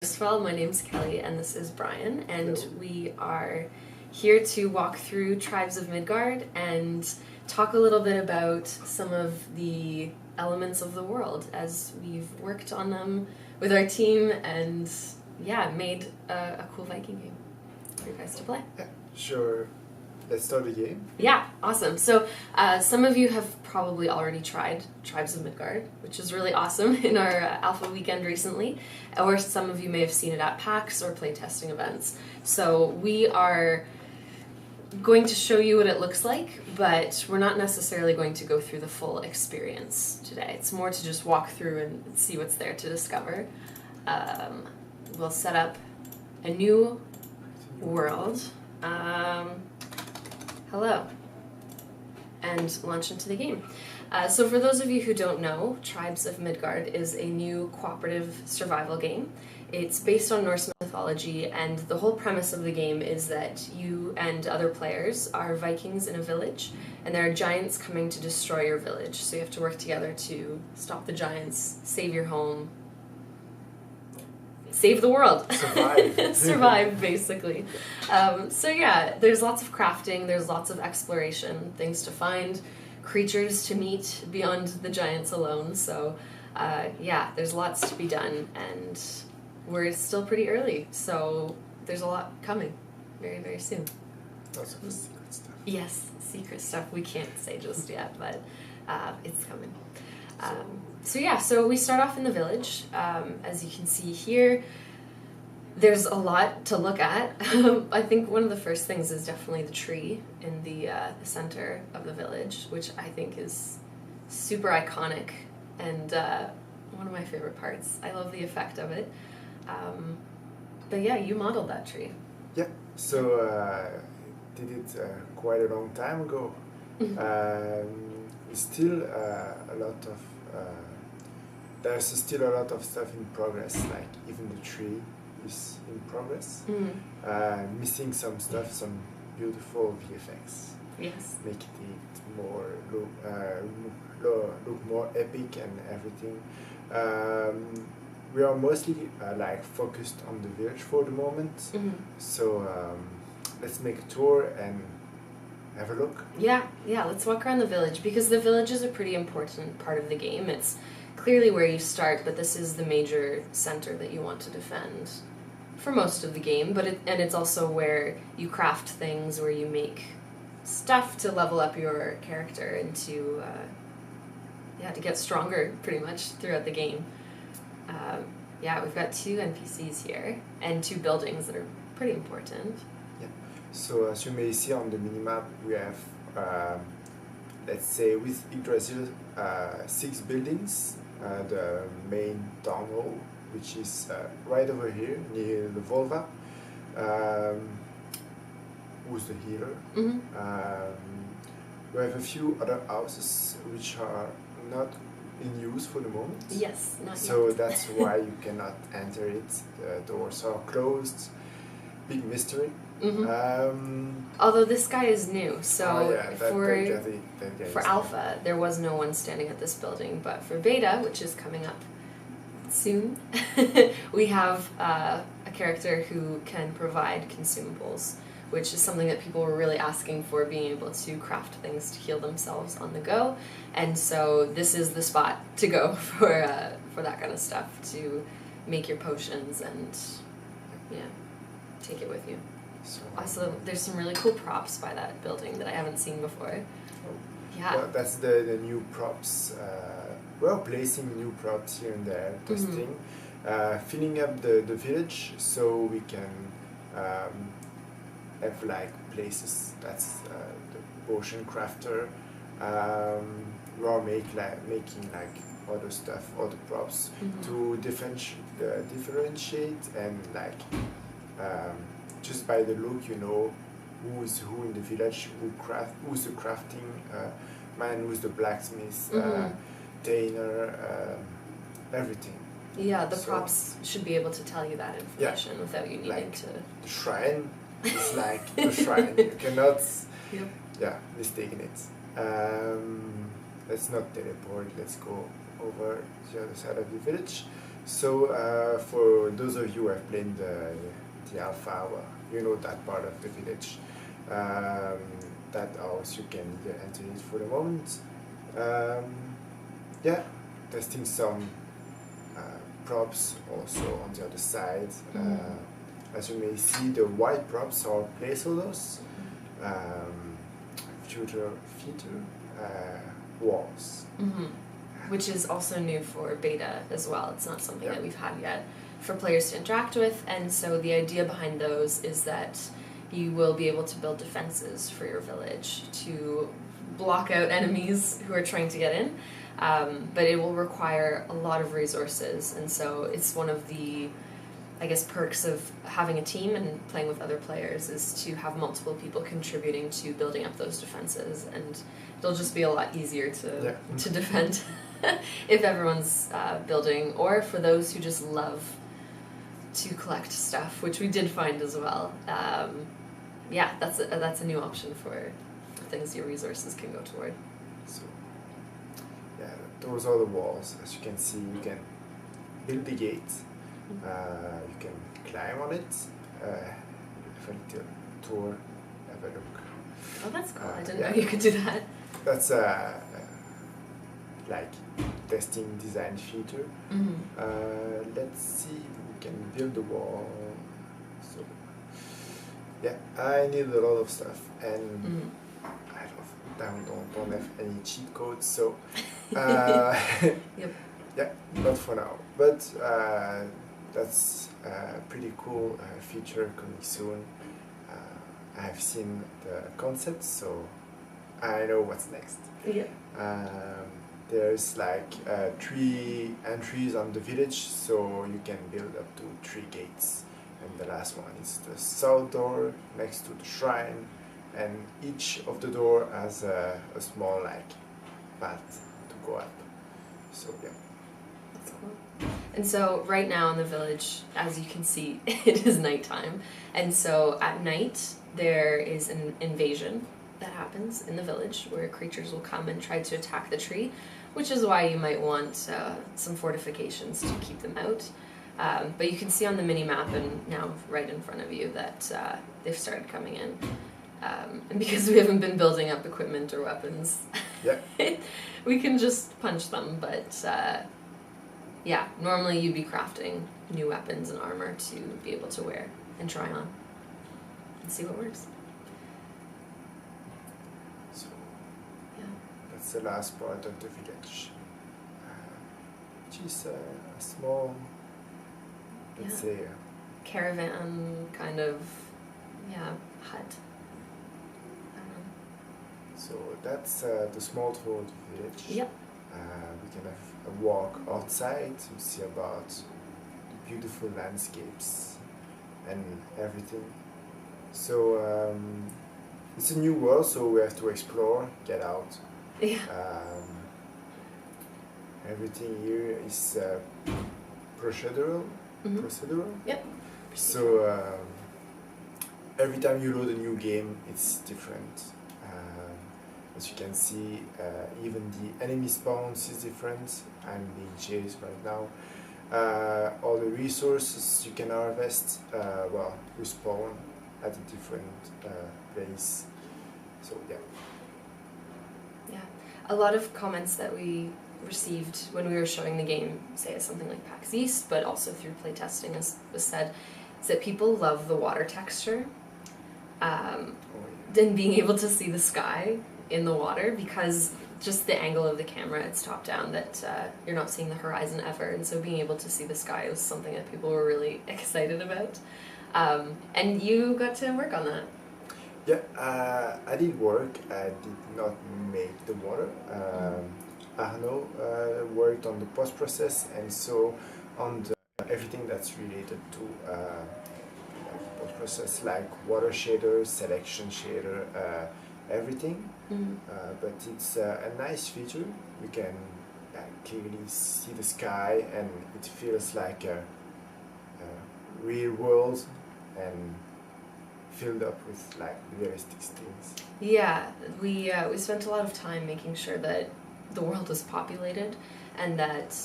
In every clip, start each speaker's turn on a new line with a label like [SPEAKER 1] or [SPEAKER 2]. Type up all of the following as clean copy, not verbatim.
[SPEAKER 1] First of all, my name's Kelly and this is Bryan, and we are here to walk through Tribes of Midgard and talk a little bit about some of the elements of the world as we've worked on them with our team and made a cool Viking game for you guys to play.
[SPEAKER 2] Yeah, sure. Let's start the game.
[SPEAKER 1] Yeah, awesome. So some of you have probably already tried Tribes of Midgard, which is really awesome in our alpha weekend recently, or some of you may have seen it at PAX or playtesting events. So we are going to show you what it looks like, but we're not necessarily going to go through the full experience today. It's more to just walk through and see what's there to discover. We'll set up a new world. Hello, and launch into the game. So for those of you who don't know, Tribes of Midgard is a new cooperative survival game. It's based on Norse mythology, and the whole premise of the game is that you and other players are Vikings in a village, and there are giants coming to destroy your village. So you have to work together to stop the giants, save your home, save the world.
[SPEAKER 2] Survive.
[SPEAKER 1] Survive, basically. There's lots of crafting, there's lots of exploration, things to find, creatures to meet beyond the giants alone. So, there's lots to be done, and we're still pretty early, so there's a lot coming very, very soon.
[SPEAKER 2] Lots of secret stuff.
[SPEAKER 1] Yes, secret stuff we can't say just yet, but it's coming. So we start off in the village. As you can see here, there's a lot to look at. I think one of the first things is definitely the tree in the center of the village, which I think is super iconic and one of my favorite parts. I love the effect of it. You modeled that tree.
[SPEAKER 2] Yeah, so did it quite a long time ago. Still a lot of there's still a lot of stuff in progress, like even the tree is in progress. Missing some stuff, some beautiful VFX.
[SPEAKER 1] Yes.
[SPEAKER 2] Making it more look more epic and everything. We are mostly focused on the village for the moment. So let's make a tour and have a look. Yeah,
[SPEAKER 1] let's walk around the village, because the village is a pretty important part of the game. It's clearly where you start, but this is the major center that you want to defend for most of the game. And it's also where you craft things, where you make stuff to level up your character and to get stronger pretty much throughout the game. We've got 2 NPCs here and 2 buildings that are pretty important.
[SPEAKER 2] So as you may see on the minimap, we have, let's say with Yggdrasil, 6 buildings. The main town hall, which is right over here near the Volva, who's the healer. We have a few other houses which are not in use for the moment.
[SPEAKER 1] Yes, not
[SPEAKER 2] so
[SPEAKER 1] yet.
[SPEAKER 2] That's why you cannot enter it. The doors are closed. Big mystery.
[SPEAKER 1] Although this guy is new, so for
[SPEAKER 2] that
[SPEAKER 1] Alpha, there was no one standing at this building, but for Beta, which is coming up soon, we have a character who can provide consumables, which is something that people were really asking for, being able to craft things to heal themselves on the go, and so this is the spot to go for that kind of stuff, to make your potions and take it with you.
[SPEAKER 2] So,
[SPEAKER 1] also, there's some really cool props by that building that I haven't seen before.
[SPEAKER 2] Well, that's the new props. We're placing new props here and there, testing, filling up the village so we can have places. That's the potion crafter. We are making other stuff, other props to differentiate and just by the look, you know who is who in the village, who's the crafting man, who's the blacksmith, Daner, everything.
[SPEAKER 1] Yeah, the props should be able to tell you that information without you needing to.
[SPEAKER 2] The shrine is like the shrine. You cannot mistake it. Let's not teleport, let's go over to the other side of the village. So for those of you who have played the alpha, well, you know that part of the village. That house you can enter it for the moment. Yeah, testing some props also on the other side. As you may see, the white props are placeholders, future walls.
[SPEAKER 1] Which is also new for beta as well. It's not something that we've had yet for players to interact with, and so the idea behind those is that you will be able to build defenses for your village to block out enemies who are trying to get in, but it will require a lot of resources, and so it's one of the, I guess, perks of having a team and playing with other players is to have multiple people contributing to building up those defenses, and it'll just be a lot easier to defend if everyone's building, or for those who just love to collect stuff, which we did find as well. Yeah, that's a new option for things your resources can go toward.
[SPEAKER 2] So, yeah, those are the walls. As you can see, you can build the gate. You can climb on it. Have a little tour. Have a look.
[SPEAKER 1] Oh, that's cool. I didn't know you could do that.
[SPEAKER 2] That's like testing design feature. Let's see if we can build the wall. So yeah, I need a lot of stuff, and I don't have any cheat codes, so yeah, not for now. But that's a pretty cool feature coming soon. I have seen the concept, so I know what's next. There's like 3 entries on the village, so you can build up to 3 gates. And the last one is the south door next to the shrine, and each of the door has a small like path to go up. So yeah.
[SPEAKER 1] That's cool. And so right now in the village, as you can see, it is nighttime. And so at night there is an invasion that happens in the village where creatures will come and try to attack the tree, which is why you might want some fortifications to keep them out. But you can see on the mini-map and now right in front of you that they've started coming in. And because we haven't been building up equipment or weapons, we can just punch them. But yeah, normally you'd be crafting new weapons and armor to be able to wear and try on and see what works.
[SPEAKER 2] So that's the last part of the village, which is a small, let's say,
[SPEAKER 1] caravan kind of, hut.
[SPEAKER 2] So that's the small tour of the village. We can have a walk outside to see about the beautiful landscapes and everything. So it's a new world, so we have to explore, get out. Everything here is procedural. So every time you load a new game, it's different. As you can see, even the enemy spawns is different. I'm being chased right now. All the resources you can harvest, respawn at a different place. So yeah.
[SPEAKER 1] A lot of comments that we received when we were showing the game, say at something like PAX East, but also through playtesting, as was said, is that people love the water texture. Then being able to see the sky in the water, because just the angle of the camera, it's top down, that you're not seeing the horizon ever, and so being able to see the sky was something that people were really excited about. And you got to work on that.
[SPEAKER 2] I did work. I did not make the water. Arnaud worked on the post-process, and so on everything that's related to post-process, like water shader, selection shader, everything. But it's a nice feature. We can clearly see the sky, and it feels like a real world and filled up with like realistic things.
[SPEAKER 1] We spent a lot of time making sure that the world was populated and that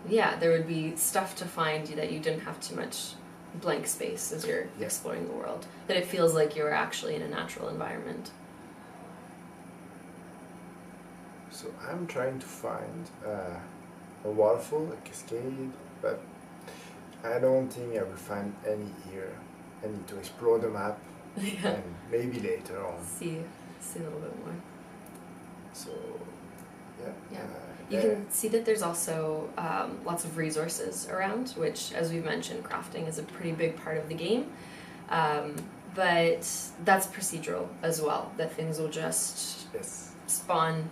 [SPEAKER 1] Yeah, there would be stuff to find that you didn't have too much blank space as you're exploring the world. That it feels like you're actually in a natural environment.
[SPEAKER 2] So I'm trying to find a waterfall, a cascade, but I don't think I will find any here. I need to explore the map and maybe later on.
[SPEAKER 1] See a little bit more.
[SPEAKER 2] So, yeah.
[SPEAKER 1] Yeah. You can see that there's also lots of resources around, which, as we've mentioned, crafting is a pretty big part of the game. But that's procedural as well, that things will just spawn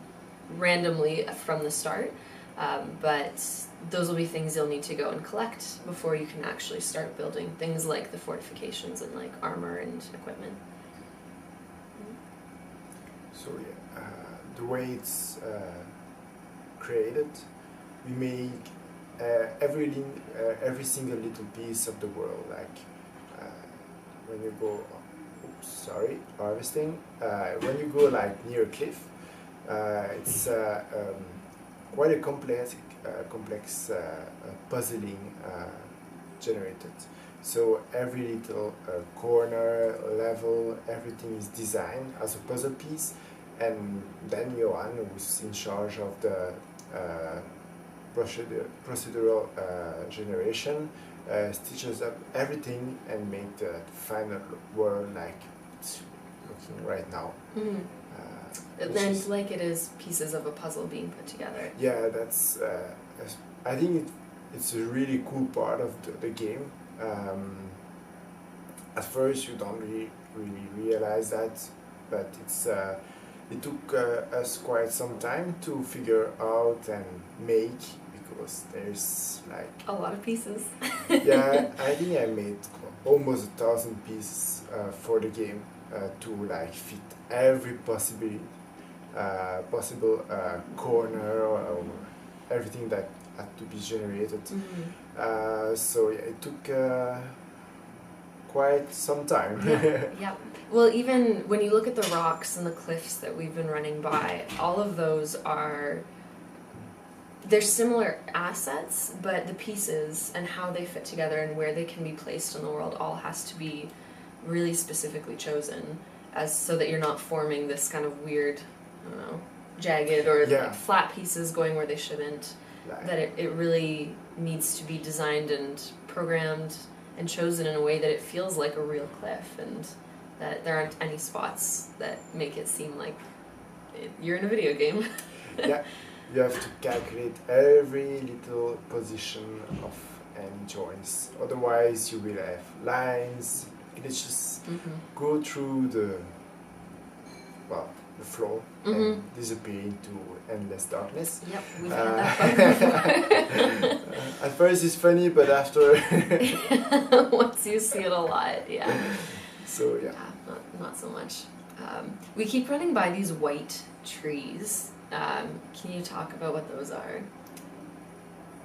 [SPEAKER 1] randomly from the start. But those will be things you'll need to go and collect before you can actually start building things like the fortifications and like armor and equipment.
[SPEAKER 2] So the way it's created, we make every single little piece of the world. Like when you go, harvesting. When you go like near a cliff, it's quite a complex puzzling generated. So every little corner, level, everything is designed as a puzzle piece, and then Johan, who's in charge of the procedural generation, stitches up everything and make the final world like it's looking right now.
[SPEAKER 1] Mm-hmm. And like it is pieces of a puzzle being put together.
[SPEAKER 2] Yeah, that's. I think it's a really cool part of the game. At first, you don't really realize that, but it took us quite some time to figure out and make, because there's like
[SPEAKER 1] a lot of pieces.
[SPEAKER 2] Yeah, I think I made almost 1,000 pieces for the game to like fit every possible corner or everything that had to be generated. Mm-hmm. So yeah, it took quite some time.
[SPEAKER 1] Yeah. Well, even when you look at the rocks and the cliffs that we've been running by, all of those they're similar assets, but the pieces and how they fit together and where they can be placed in the world all has to be really specifically chosen, so that you're not forming this kind of weird, I don't know, jagged or like flat pieces going where they shouldn't. That it really needs to be designed and programmed and chosen in a way that it feels like a real cliff, and that there aren't any spots that make it seem like you're in a video game. Yeah,
[SPEAKER 2] you have to calculate every little position of any joints. Otherwise, you will have lines, glitches, go through the floor and disappear into endless darkness.
[SPEAKER 1] Yep, we've had that before.
[SPEAKER 2] At first it's funny, but after
[SPEAKER 1] once you see it a lot,
[SPEAKER 2] So yeah,
[SPEAKER 1] not so much. We keep running by these white trees. Can you talk about what those are?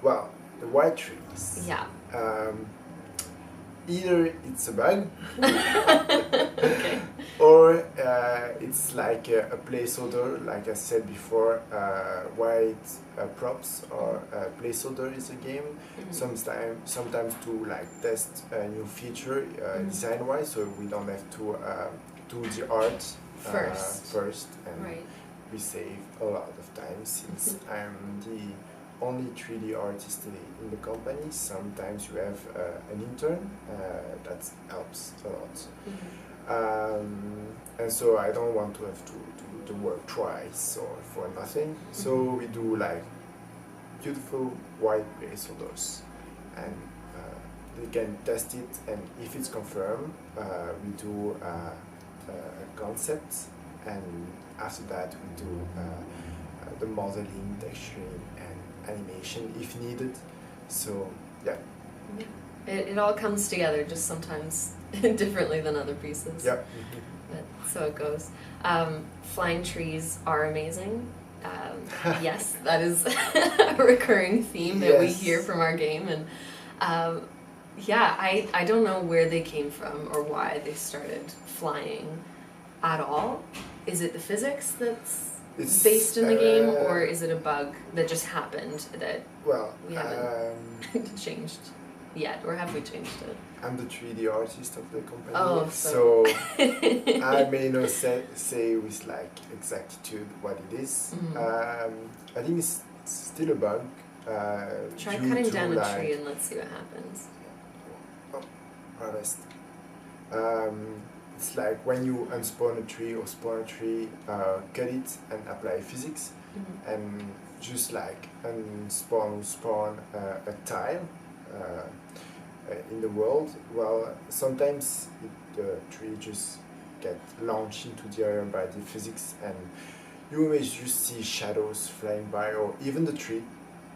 [SPEAKER 2] Well, the white trees.
[SPEAKER 1] Yeah.
[SPEAKER 2] Either it's a bug,
[SPEAKER 1] okay,
[SPEAKER 2] or it's like a placeholder. Like I said before, white props or placeholder is a game. Sometimes to like test a new feature design-wise, so we don't have to do the art first, and we save a lot of time since I'm the only 3D artist in the company. Sometimes you have an intern, that helps a lot. And so I don't want to have to do the work twice or for nothing. So we do like beautiful white placeholders, and we can test it, and if it's confirmed, we do a concept, and after that we do the modeling, texturing, and animation if needed. So yeah.
[SPEAKER 1] It all comes together, just sometimes differently than other pieces.
[SPEAKER 2] Yep.
[SPEAKER 1] But so it goes. Flying trees are amazing. Yes, that is a recurring theme that we hear from our game, and I don't know where they came from or why they started flying at all. Is it the physics that's
[SPEAKER 2] It's
[SPEAKER 1] based in the game, or is it a bug that just happened that
[SPEAKER 2] well,
[SPEAKER 1] we haven't changed yet, or have we changed it?
[SPEAKER 2] I'm the 3D artist of the company,
[SPEAKER 1] Oh,
[SPEAKER 2] so I may not say with like exactitude what it is. I think it's still a bug.
[SPEAKER 1] Try cutting down a tree and let's see what happens.
[SPEAKER 2] Oh, harvest. It's like when you unspawn a tree or spawn a tree, cut it and apply physics, and just like spawn a tile in the world. Well, sometimes the tree just get launched into the air by the physics, and you may just see shadows flying by, or even the tree,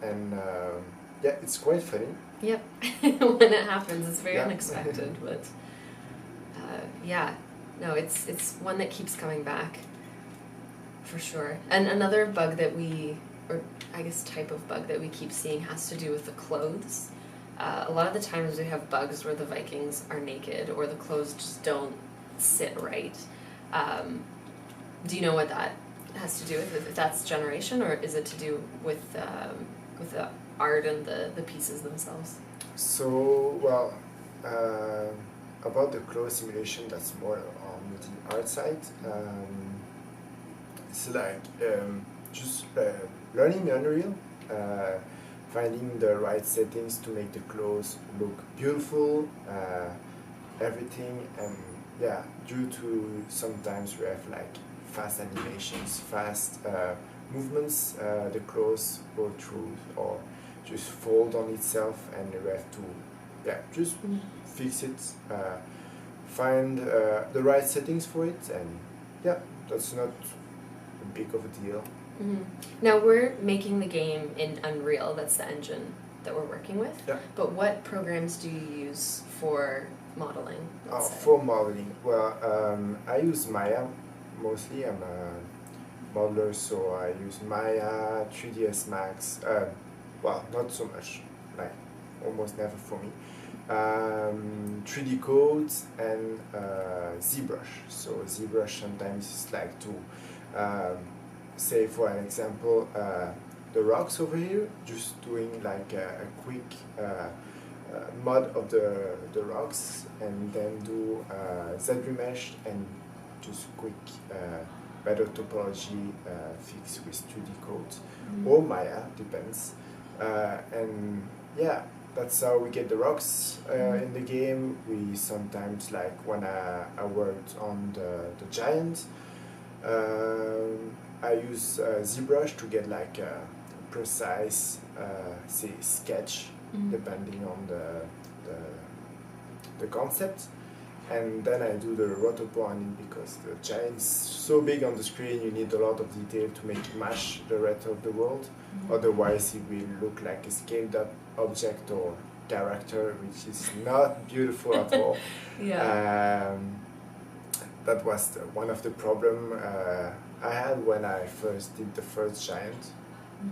[SPEAKER 2] and yeah, it's quite funny.
[SPEAKER 1] Yep, when it happens, it's very unexpected, but. Yeah, no, it's one that keeps coming back, for sure. And another bug that or I guess type of bug that we keep seeing has to do with the clothes. A lot of the times we have bugs where the Vikings are naked or the clothes just don't sit right. Do you know what that has to do with? If that's generation, or is it to do with the art and the pieces themselves?
[SPEAKER 2] So, well, about the clothes simulation, that's more on the art side. It's like just learning Unreal, finding the right settings to make the clothes look beautiful, everything, and yeah, due to sometimes we have like fast animations, fast movements, the clothes go through or just fold on itself, and you have to just fix it, find the right settings for it, and yeah, that's not a big of a deal.
[SPEAKER 1] Now we're making the game in Unreal, that's the engine that we're working with, but what programs do you use for modeling?
[SPEAKER 2] For modeling, well, I use Maya mostly. I'm a modeler, so I use Maya, 3ds Max, well, not so much, like almost never for me. 3D codes and ZBrush. So ZBrush sometimes is like to say, for an example, the rocks over here, just doing like a quick mod of the rocks, and then do ZRemesh and just quick better topology fix with 3D codes or Maya, depends. And yeah, that's how we get the rocks in the game. We sometimes, like when I worked on the giant, I use ZBrush to get like a precise say sketch depending on the concept, and then I do the rotopointing because the giant's so big on the screen. You need a lot of detail to make it match the rest of the world. Otherwise, it will look like a scaled up object or character, which is not beautiful at all. That was one of the problem I had when I first did the first giant.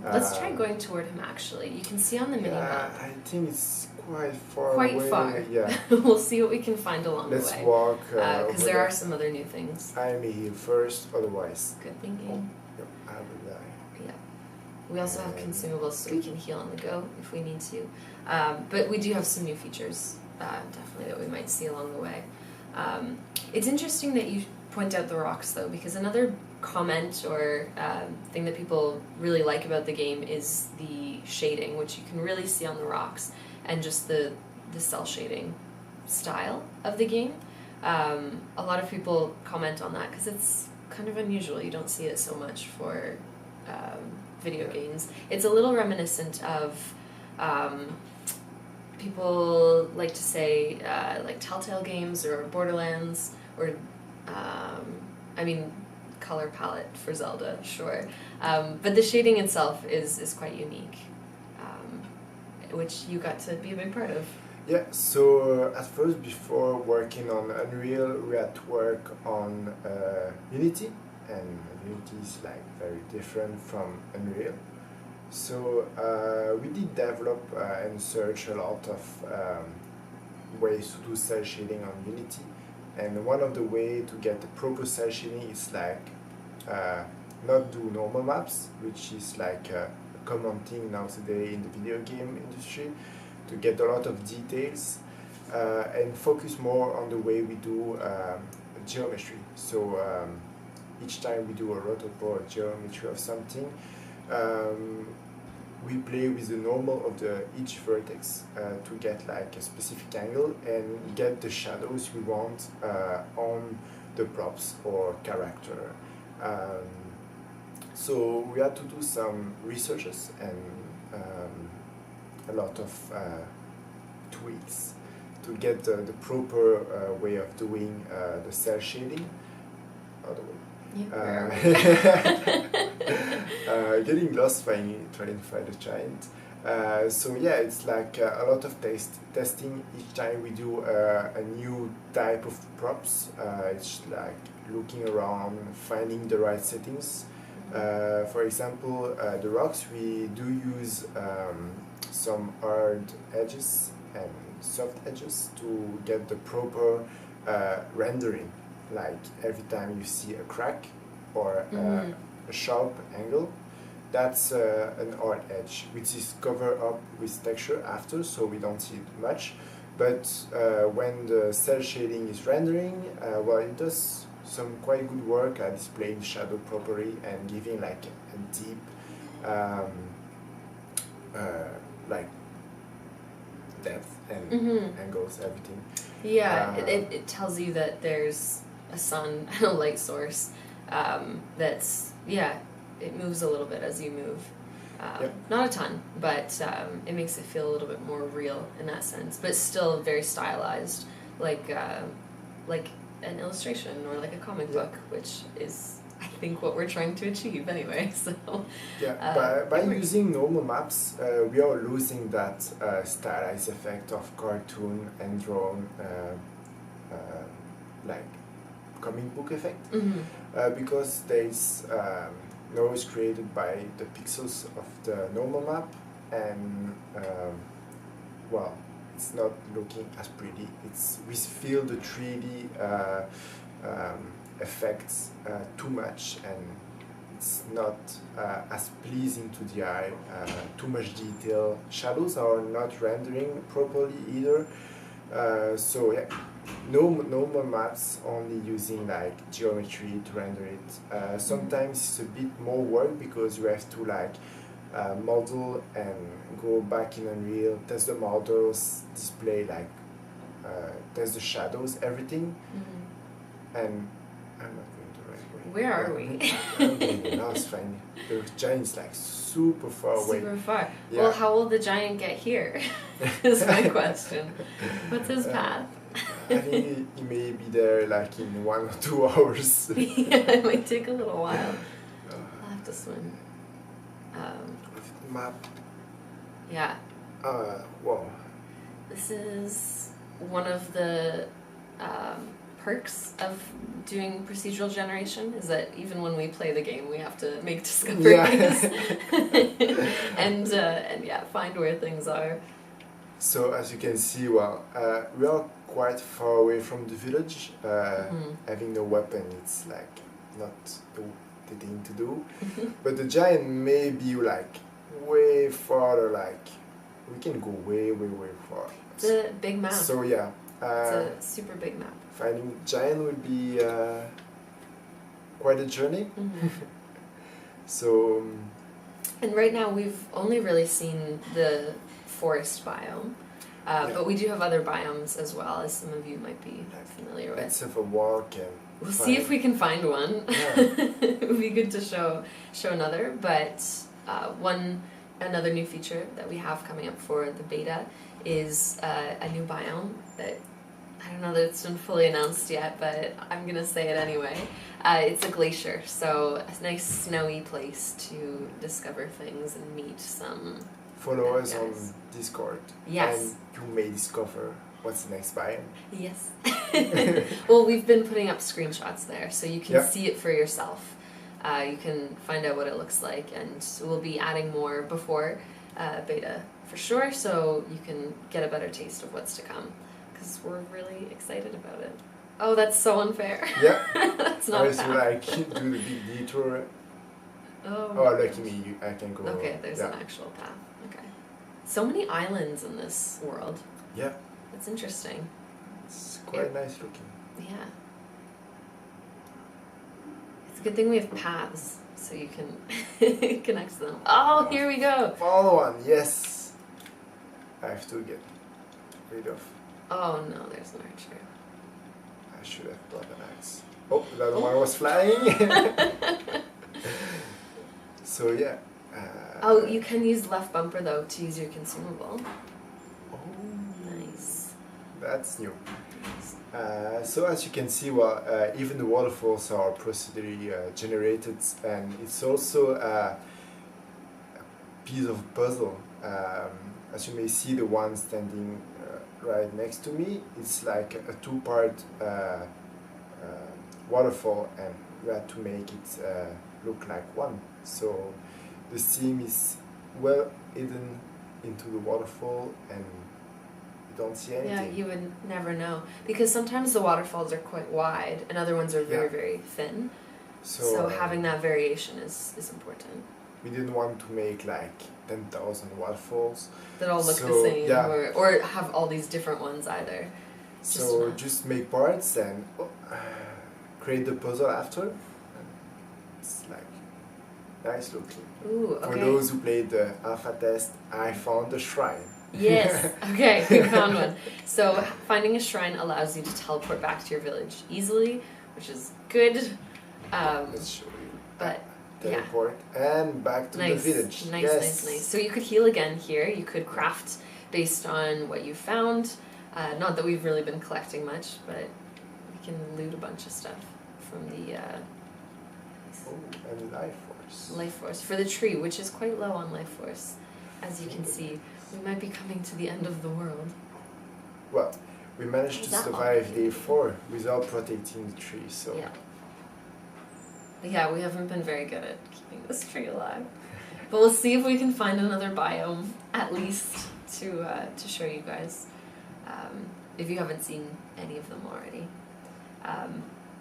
[SPEAKER 1] Let's try going toward him, actually. You can see on the mini-map.
[SPEAKER 2] I think it's quite far
[SPEAKER 1] Quite
[SPEAKER 2] away.
[SPEAKER 1] far.
[SPEAKER 2] Yeah.
[SPEAKER 1] We'll see what we can find along the way.
[SPEAKER 2] Let's walk.
[SPEAKER 1] Because there are some other new things.
[SPEAKER 2] I may heal first, otherwise.
[SPEAKER 1] Good thinking.
[SPEAKER 2] I will die.
[SPEAKER 1] Yeah. We also have consumables so we can heal on the go if we need to. But we do have some new features, definitely, that we might see along the way. It's interesting that you point out the rocks, though, because another comment or thing that people really like about the game is the shading, which you can really see on the rocks, and just the cell shading style of the game. A lot of people comment on that because it's kind of unusual. You don't see it so much for video games. It's a little reminiscent of people like to say like Telltale games or Borderlands, or I mean color palette for Zelda, sure, but the shading itself is quite unique, which you got to be a big part of.
[SPEAKER 2] Yeah, so at first, before working on Unreal, we had to work on Unity, and Unity is like very different from Unreal. So we did develop and search a lot of ways to do cell shading on Unity, and one of the ways to get the proper cell shading is like not do normal maps, which is like a common thing now today in the video game industry, to get a lot of details and focus more on the way we do geometry. So each time we do a rotopore geometry of something, we play with the normal of each vertex to get like a specific angle and get the shadows we want on the props or character. So we had to do some researches and a lot of tweaks to get the proper way of doing the cell shading. Other way. Getting lost trying to find a giant. So yeah, it's like a lot of testing each time we do a new type of props. It's like looking around, finding the right settings. For example, the rocks, we do use some hard edges and soft edges to get the proper rendering. Like every time you see a crack or a sharp angle, that's an hard edge, which is covered up with texture after, so we don't see it much. But when the cell shading is rendering, well, it does some quite good work at displaying shadow properly and giving like a deep, like depth and angles, everything.
[SPEAKER 1] Yeah, it tells you that there's a sun and a light source that's, yeah, it moves a little bit as you move. Not a ton, but it makes it feel a little bit more real in that sense, but still very stylized, like an illustration or like a comic book, which is, I think, what we're trying to achieve anyway. So
[SPEAKER 2] yeah, by using normal maps, we are losing that stylized effect of cartoon and drawn, like comic book effect, because there's noise created by the pixels of the normal map, and well, it's not looking as pretty. We feel the 3D effects too much, and it's not as pleasing to the eye. Too much detail. Shadows are not rendering properly either. So yeah, normal maps only using like geometry to render it. Sometimes it's a bit more work because you have to like model and go back in Unreal, test the models, display like test the shadows, everything. And I'm not going the right way.
[SPEAKER 1] Where are we?
[SPEAKER 2] I'm getting lost finding the giant's like super far away.
[SPEAKER 1] Super far.
[SPEAKER 2] Yeah.
[SPEAKER 1] Well, how will the giant get here? Is my question. What's his path?
[SPEAKER 2] I think he may be there like in 1 or 2 hours.
[SPEAKER 1] Yeah, it might take a little while. I'll have to swim.
[SPEAKER 2] Map.
[SPEAKER 1] Yeah.
[SPEAKER 2] Well.
[SPEAKER 1] This is one of the perks of doing procedural generation, is that even when we play the game, we have to make discoveries and yeah, find where things are.
[SPEAKER 2] So as you can see, well, we are quite far away from the village. Having no weapon, it's like not the thing to do. But the giant may be like way farther. Like we can go way far.
[SPEAKER 1] It's a big map.
[SPEAKER 2] So yeah,
[SPEAKER 1] it's a super big map.
[SPEAKER 2] Finding giant would be quite a journey. So.
[SPEAKER 1] And right now we've only really seen the forest biome, but we do have other biomes as well, as some of you might be familiar with.
[SPEAKER 2] Let's have a walk and
[SPEAKER 1] we'll see if we can find one.
[SPEAKER 2] Yeah.
[SPEAKER 1] It would be good to show another, but another new feature that we have coming up for the beta is a new biome that I don't know that it's been fully announced yet, but I'm gonna say it anyway. It's a glacier, so a nice snowy place to discover things and meet some.
[SPEAKER 2] Follow us on Discord.
[SPEAKER 1] Yes.
[SPEAKER 2] And you may discover what's the next biome.
[SPEAKER 1] Yes. Well, we've been putting up screenshots there, so you can see it for yourself. You can find out what it looks like, and we'll be adding more before beta for sure, so you can get a better taste of what's to come, because we're really excited about it. Oh, that's so unfair.
[SPEAKER 2] Yeah.
[SPEAKER 1] That's not
[SPEAKER 2] I like do the big detour
[SPEAKER 1] Oh,
[SPEAKER 2] Oh, lucky me, I can go.
[SPEAKER 1] okay, there's an actual path. Okay. So many islands in this world.
[SPEAKER 2] Yeah.
[SPEAKER 1] That's interesting.
[SPEAKER 2] It's quite nice looking.
[SPEAKER 1] Yeah. It's a good thing we have paths, so you can connect them. Oh, here we go!
[SPEAKER 2] Follow one, yes! I have to get rid of.
[SPEAKER 1] Oh no, there's an archer.
[SPEAKER 2] I should have brought an axe. Oh, that one was flying! So yeah.
[SPEAKER 1] Oh, you can use left bumper though to use your consumable.
[SPEAKER 2] Oh,
[SPEAKER 1] Nice.
[SPEAKER 2] that's new. So as you can see, well, even the waterfalls are procedurally generated, and it's also a piece of puzzle. As you may see, the one standing right next to me, it's like a two-part waterfall, and you have to make it look like one. So the seam is well hidden into the waterfall, and you don't see anything.
[SPEAKER 1] Yeah, you would never know. Because sometimes the waterfalls are quite wide and other ones are very,
[SPEAKER 2] Yeah.
[SPEAKER 1] very thin.
[SPEAKER 2] So,
[SPEAKER 1] So having that variation is important.
[SPEAKER 2] we didn't want to make like 10,000 waterfalls.
[SPEAKER 1] That all look the
[SPEAKER 2] So,
[SPEAKER 1] same
[SPEAKER 2] yeah.
[SPEAKER 1] or have all these different ones either.
[SPEAKER 2] So
[SPEAKER 1] enough.
[SPEAKER 2] just make parts and create the puzzle after. And it's like nice looking.
[SPEAKER 1] Ooh,
[SPEAKER 2] For
[SPEAKER 1] okay.
[SPEAKER 2] those who played the alpha test, I found a shrine.
[SPEAKER 1] Yes, okay, we found one. So finding a shrine allows you to teleport back to your village easily, which is good.
[SPEAKER 2] Let's show you.
[SPEAKER 1] But
[SPEAKER 2] Teleport and back to the village.
[SPEAKER 1] Nice,
[SPEAKER 2] Yes.
[SPEAKER 1] nice. So you could heal again here. You could craft based on what you found. Not that we've really been collecting much, but we can loot a bunch of stuff from the
[SPEAKER 2] Oh, and life force.
[SPEAKER 1] life force for the tree, which is quite low on life force. As you can see, we might be coming to the end of the world.
[SPEAKER 2] Well, we managed
[SPEAKER 1] Is
[SPEAKER 2] to
[SPEAKER 1] that
[SPEAKER 2] survive
[SPEAKER 1] long?
[SPEAKER 2] day 4 without protecting the tree, so
[SPEAKER 1] Yeah. Yeah, we haven't been very good at keeping this tree alive. But we'll see if we can find another biome, at least, to show you guys, if you haven't seen any of them already.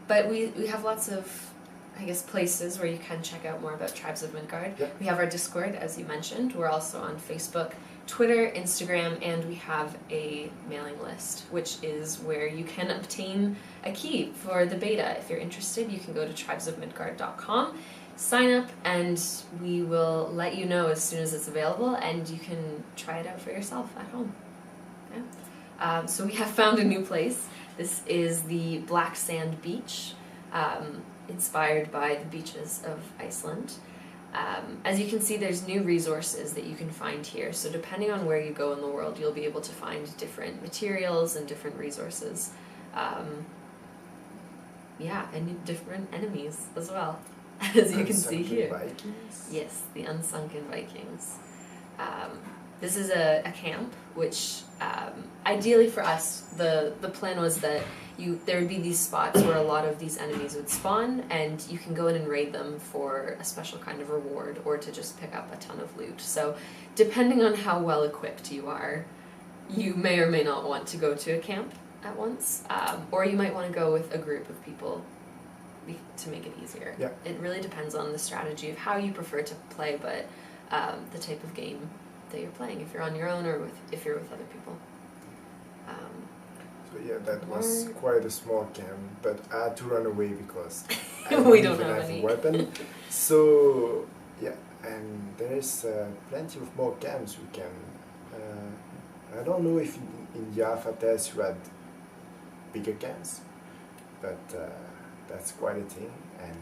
[SPEAKER 1] But we have lots of, I guess, places where you can check out more about Tribes of Midgard.
[SPEAKER 2] Yeah.
[SPEAKER 1] We have our Discord, as you mentioned. We're also on Facebook, Twitter, Instagram, and we have a mailing list, which is where you can obtain a key for the beta. If you're interested, you can go to tribesofmidgard.com, sign up, and we will let you know as soon as it's available, and you can try it out for yourself at home. Okay? So we have found a new place. This is the Black Sand Beach, inspired by the beaches of Iceland. As you can see, there's new resources that you can find here. So depending on where you go in the world, you'll be able to find different materials and different resources. Yeah, and different enemies as well, as you can see here.
[SPEAKER 2] Vikings.
[SPEAKER 1] Yes, the Unsunken Vikings. This is a camp, which ideally for us, the plan was that there would be these spots where a lot of these enemies would spawn, and you can go in and raid them for a special kind of reward, or to just pick up a ton of loot. So depending on how well equipped you are, you may or may not want to go to a camp at once, or you might want to go with a group of people to make it easier.
[SPEAKER 2] Yeah.
[SPEAKER 1] It really depends on the strategy of how you prefer to play, but the type of game that you're playing, if you're on your own or if you're with other people.
[SPEAKER 2] So yeah, that was quite a small camp, but I had to run away because I
[SPEAKER 1] We don't
[SPEAKER 2] even
[SPEAKER 1] have
[SPEAKER 2] have
[SPEAKER 1] any.
[SPEAKER 2] a weapon. So yeah, and there's plenty of more camps we can. I don't know if in the alpha test you had bigger camps, but that's quite a thing, and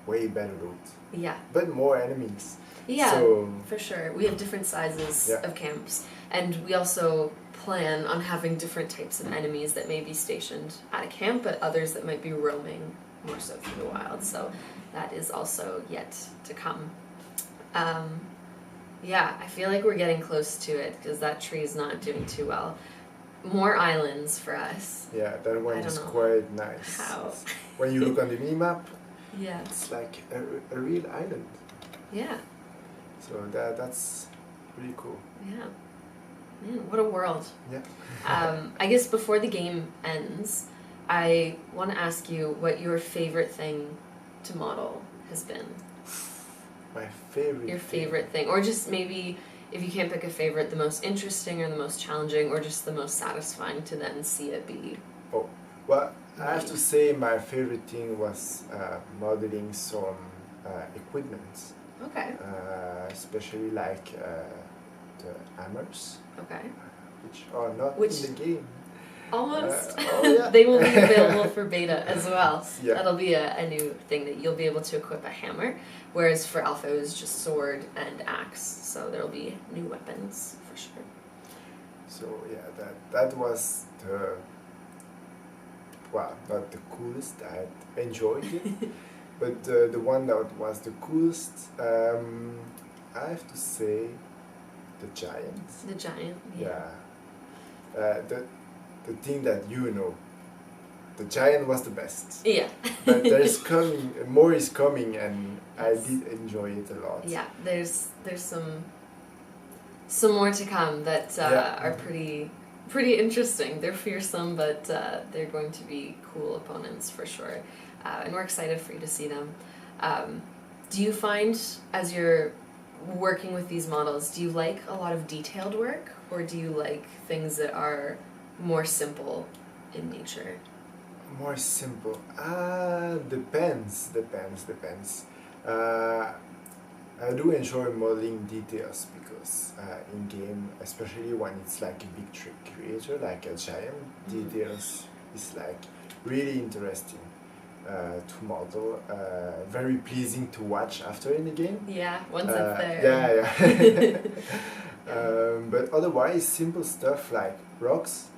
[SPEAKER 2] way better loot,
[SPEAKER 1] Yeah.
[SPEAKER 2] but more enemies.
[SPEAKER 1] Yeah,
[SPEAKER 2] So
[SPEAKER 1] for sure. We have different sizes
[SPEAKER 2] Yeah.
[SPEAKER 1] of camps, and we also plan on having different types of enemies that may be stationed at a camp, but others that might be roaming more so through the wild. So that is also yet to come. Yeah, I feel like we're getting close to it because that tree is not doing too well. More islands for us.
[SPEAKER 2] yeah, that one
[SPEAKER 1] I don't
[SPEAKER 2] is
[SPEAKER 1] know
[SPEAKER 2] quite nice.
[SPEAKER 1] how.
[SPEAKER 2] When you look on the minimap,
[SPEAKER 1] Yeah.
[SPEAKER 2] it's like a real island.
[SPEAKER 1] Yeah.
[SPEAKER 2] So that's really cool.
[SPEAKER 1] Yeah. Man, what a world.
[SPEAKER 2] Yeah.
[SPEAKER 1] I guess before the game ends, I want to ask you what your favorite thing to model has been.
[SPEAKER 2] My favorite.
[SPEAKER 1] Your favorite thing, or just maybe if you can't pick a favorite, the most interesting or the most challenging, or just the most satisfying to then see it be.
[SPEAKER 2] Oh, well, I have to say my favorite thing was modeling some equipment.
[SPEAKER 1] Okay.
[SPEAKER 2] Especially like the hammers,
[SPEAKER 1] Okay.
[SPEAKER 2] which are not in the game.
[SPEAKER 1] Almost.
[SPEAKER 2] Yeah.
[SPEAKER 1] They will be available for beta as well.
[SPEAKER 2] Yeah.
[SPEAKER 1] That'll be a new thing that you'll be able to equip a hammer, whereas for alpha it was just sword and axe. So there'll be new weapons for sure.
[SPEAKER 2] So yeah, that was the, well, not the coolest. I enjoyed it, but the one that was the coolest, I have to say, the giant.
[SPEAKER 1] The giant.
[SPEAKER 2] Yeah. The thing that the giant was the best.
[SPEAKER 1] Yeah.
[SPEAKER 2] But there's more is coming, and I did enjoy it a lot.
[SPEAKER 1] Yeah, there's some more to come that are pretty interesting. They're fearsome, but they're going to be cool opponents for sure, and we're excited for you to see them. Do you find, as you're working with these models, do you like a lot of detailed work, or do you like things that are more simple in nature?
[SPEAKER 2] More simple. Depends. I do enjoy modeling details because in game, especially when it's like a big trick creator, like a giant, details is like really interesting to model. Very pleasing to watch after in the game.
[SPEAKER 1] Yeah, once it's there.
[SPEAKER 2] Yeah. But otherwise, simple stuff like rocks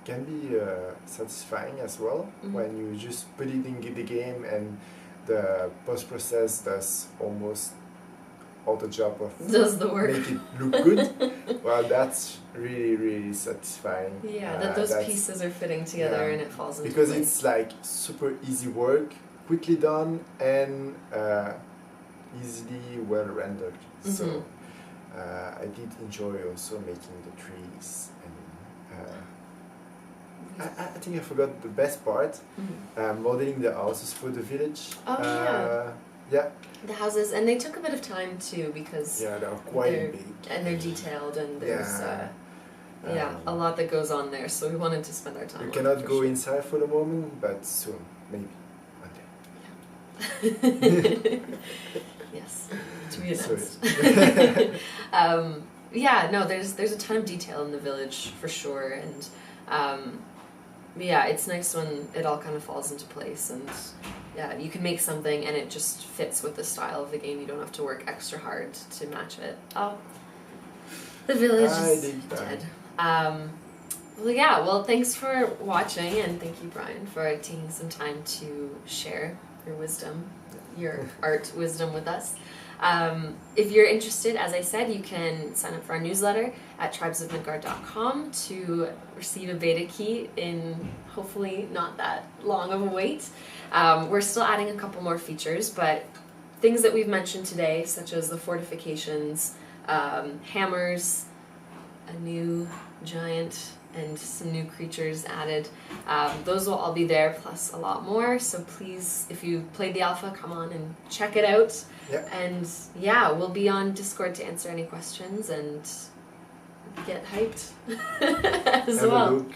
[SPEAKER 2] can be satisfying as well when you just put it in the game and the post-process does almost all the job of
[SPEAKER 1] does the work.
[SPEAKER 2] Make it look good. Well, that's really, really satisfying.
[SPEAKER 1] Yeah, that those pieces are fitting together and it falls into
[SPEAKER 2] because
[SPEAKER 1] place.
[SPEAKER 2] it's like super easy work, quickly done, and easily well rendered. So I did enjoy also making the trees, and I think I forgot the best part, modeling the houses for the village.
[SPEAKER 1] Oh
[SPEAKER 2] yeah.
[SPEAKER 1] The houses, and they took a bit of time too because
[SPEAKER 2] they're quite big
[SPEAKER 1] and they're detailed, and there's a lot that goes on there. So we wanted to spend our time.
[SPEAKER 2] You cannot go inside for the moment, but soon, maybe one
[SPEAKER 1] day. Yes, to be announced. There's a ton of detail in the village for sure, and it's nice when it all kind of falls into place, and you can make something and it just fits with the style of the game. You don't have to work extra hard to match it. Oh, the village is dead. Well, thanks for watching, and thank you, Bryan, for taking some time to share your wisdom, your art wisdom with us. If you're interested, as I said, you can sign up for our newsletter at tribesofmidgard.com to receive a beta key in hopefully not that long of a wait. We're still adding a couple more features, but things that we've mentioned today, such as the fortifications, hammers, a new giant, and some new creatures added. Those will all be there, plus a lot more. So please, if you played the alpha, come on and check it out.
[SPEAKER 2] Yep.
[SPEAKER 1] And we'll be on Discord to answer any questions and get hyped as
[SPEAKER 2] Have
[SPEAKER 1] well.
[SPEAKER 2] a look.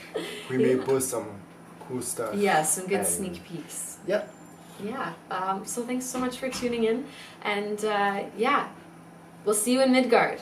[SPEAKER 2] We may post some cool stuff.
[SPEAKER 1] Yeah, some good sneak peeks.
[SPEAKER 2] Yep.
[SPEAKER 1] Yeah. So thanks so much for tuning in, and we'll see you in Midgard.